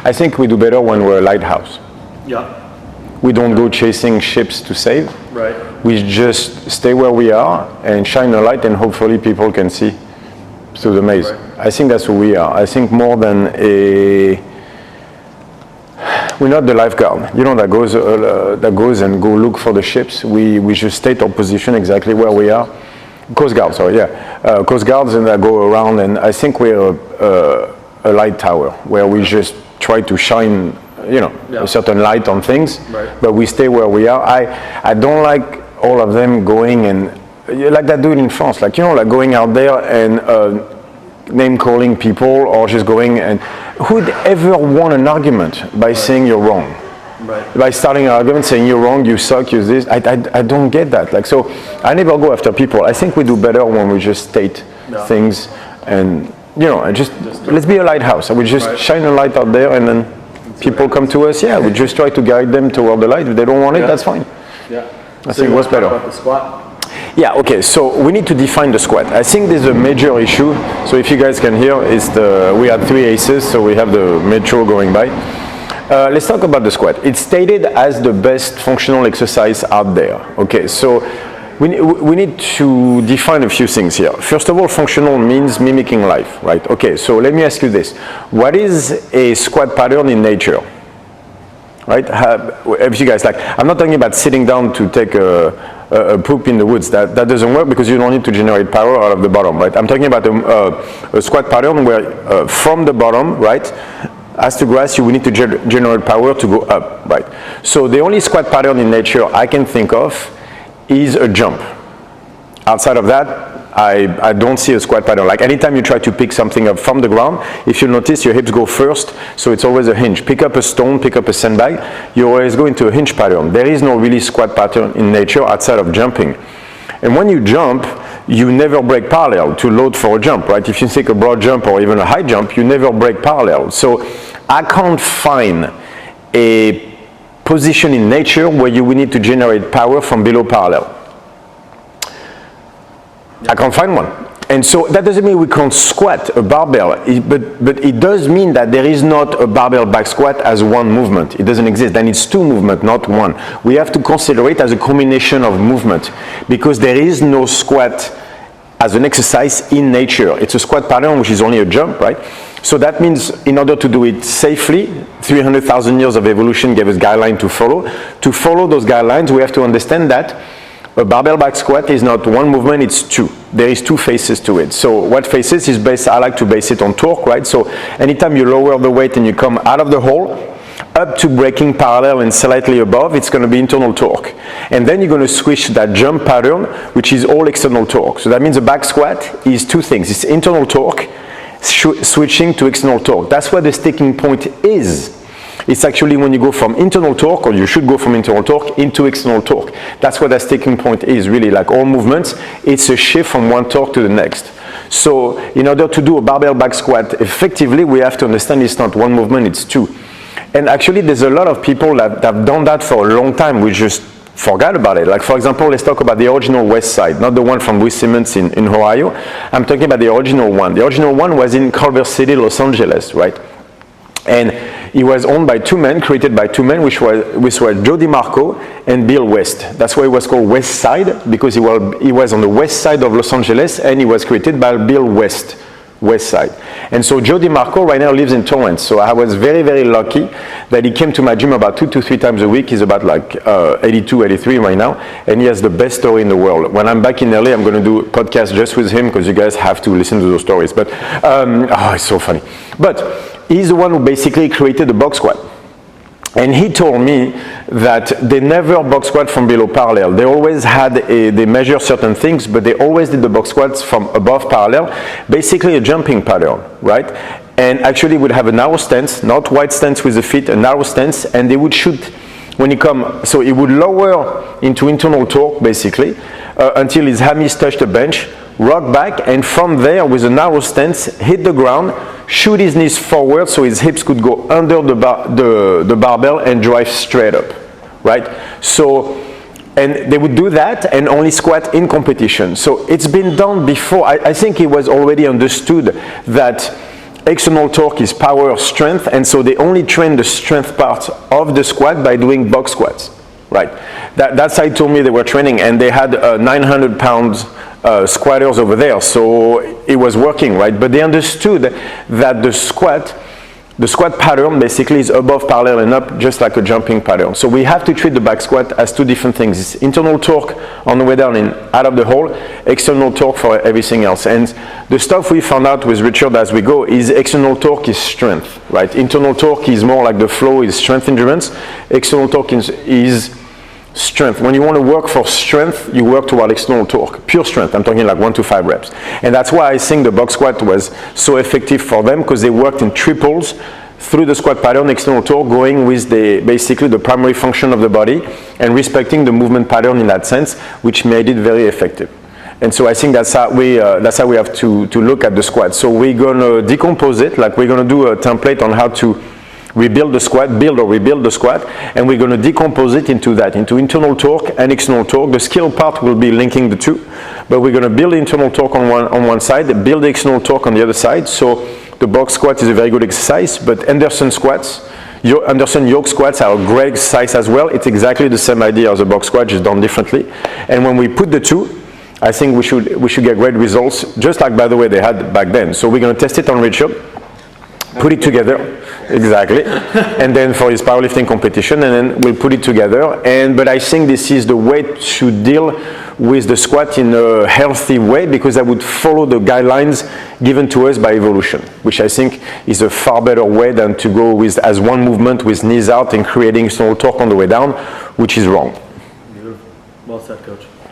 I think we do better when we're a lighthouse. Yeah. We don't go chasing ships to save. Right. We just stay where we are and shine a light, and hopefully people can see through the maze. Right. I think that's who we are. I think more than we're not the lifeguard, that goes and go look for the ships. We just state our position exactly where we are. Coast Guard, sorry, yeah. Coast Guards, and that go around, and I think we're a light tower where we just try to shine, a certain light on things, but we stay where we are. I don't like all of them going and, like that dude in France, like going out there and name calling people, or just going and, who'd ever won an argument by saying you're wrong? Right. By starting an argument saying you're wrong, you suck, you this, I don't get that. Like, so I never go after people. I think we do better when we just state things, and just let's be a lighthouse. We just shine a light out there, and then people come to us. Yeah, we just try to guide them toward the light. If they don't want it, that's fine. Yeah. I think what's better. About the squat? Yeah, okay, so we need to define the squat. I think there's a major issue. So if you guys can hear, we had 3 aces, so we have the metro going by. Let's talk about the squat. It's stated as the best functional exercise out there. Okay, so we need to define a few things here. First of all, functional means mimicking life, right? Okay, so let me ask you this. What is a squat pattern in nature? Right? If you guys like, I'm not talking about sitting down to take a poop in the woods. That doesn't work because you don't need to generate power out of the bottom, right? I'm talking about a squat pattern where from the bottom, right, as to grass, you will need to generate power to go up, right? So the only squat pattern in nature I can think of is a jump. Outside of that, I don't see a squat pattern. Like anytime you try to pick something up from the ground, if you notice your hips go first, so it's always a hinge. Pick up a stone, pick up a sandbag, you always go into a hinge pattern. There is no really squat pattern in nature outside of jumping. And when you jump, you never break parallel to load for a jump, right? If you take a broad jump or even a high jump, you never break parallel. So I can't find a position in nature where you will need to generate power from below parallel. I can't find one. And so that doesn't mean we can't squat a barbell, but it does mean that there is not a barbell back squat as one movement. It doesn't exist. Then it's 2 movements, not one. We have to consider it as a combination of movement because there is no squat as an exercise in nature. It's a squat pattern which is only a jump, right? So that means in order to do it safely, 300,000 years of evolution gave us guidelines to follow. To follow those guidelines, we have to understand that a barbell back squat is not one movement, it's 2. There is 2 phases to it. So what phases is based, I like to base it on torque, right? So anytime you lower the weight and you come out of the hole, up to breaking parallel and slightly above, it's going to be internal torque. And then you're going to switch to that jump pattern, which is all external torque. So that means a back squat is 2 things. It's internal torque, switching to external torque. That's where the sticking point is. It's actually when you go from internal torque, or you should go from internal torque into external torque. That's what that sticking point is, really. Like all movements, it's a shift from one torque to the next. So in order to do a barbell back squat effectively, we have to understand it's not one movement, it's 2. And actually, there's a lot of people that have done that for a long time. We just forgot about it. Like, for example, let's talk about the original West Side, not the one from Louis Simmons in Ohio. I'm talking about the original one. The original one was in Culver City, Los Angeles, right? And it was owned by 2 men, created by 2 men, which were Joe DiMarco and Bill West. That's why it was called West Side, because he was on the west side of Los Angeles, and it was created by Bill West, West Side. And so Joe DiMarco right now lives in Torrance. So I was very, very lucky that he came to my gym about 2 to 3 times a week. He's about like 82, 83 right now, and he has the best story in the world. When I'm back in LA, I'm going to do a podcast just with him because you guys have to listen to those stories. But it's so funny. But he's the one who basically created the box squat. And he told me that they never box squat from below parallel. They always they measure certain things, but they always did the box squats from above parallel, basically a jumping pattern, right? And actually would have a narrow stance, not wide stance with the feet, a narrow stance, and they would shoot when you come, so it would lower into internal torque, basically, until his hammies touch the bench, rock back, and from there, with a narrow stance, hit the ground, shoot his knees forward so his hips could go under the barbell and drive straight up, right? So, and they would do that and only squat in competition. So it's been done before. I think it was already understood that external torque is power, strength, and so they only train the strength part of the squat by doing box squats, right? That side told me they were training, and they had 900 pounds squatters over there, so it was working, right? But they understood that the squat pattern basically is above, parallel, and up, just like a jumping pattern. So we have to treat the back squat as two different things. It's internal torque on the way down and out of the hole, external torque for everything else. And the stuff we found out with Richard as we go is external torque is strength, right? Internal torque is more like the flow, is strength endurance. External torque is strength. When you want to work for strength, you work toward external torque, pure strength. I'm talking like 1 to 5 reps. And that's why I think the box squat was so effective for them, because they worked in triples through the squat pattern, external torque, going with basically the primary function of the body and respecting the movement pattern in that sense, which made it very effective. And so I think that's how we have to look at the squat. So we're going to decompose it, like we're going to do a template on how to rebuild the squat, build or rebuild the squat, and we're going to decompose it into internal torque and external torque. The skill part will be linking the two, but we're going to build internal torque on one side, build external torque on the other side. So the box squat is a very good exercise, but Anderson yoke squats are a great exercise as well. It's exactly the same idea as a box squat, just done differently. And when we put the two, I think we should get great results, just like, by the way, they had back then. So we're going to test it on Richard, put it together. Exactly. And then for his powerlifting competition, and then we'll put it together. But I think this is the way to deal with the squat in a healthy way, because I would follow the guidelines given to us by evolution, which I think is a far better way than to go with as one movement with knees out and creating external torque on the way down, which is wrong. Beautiful. Well said, Coach.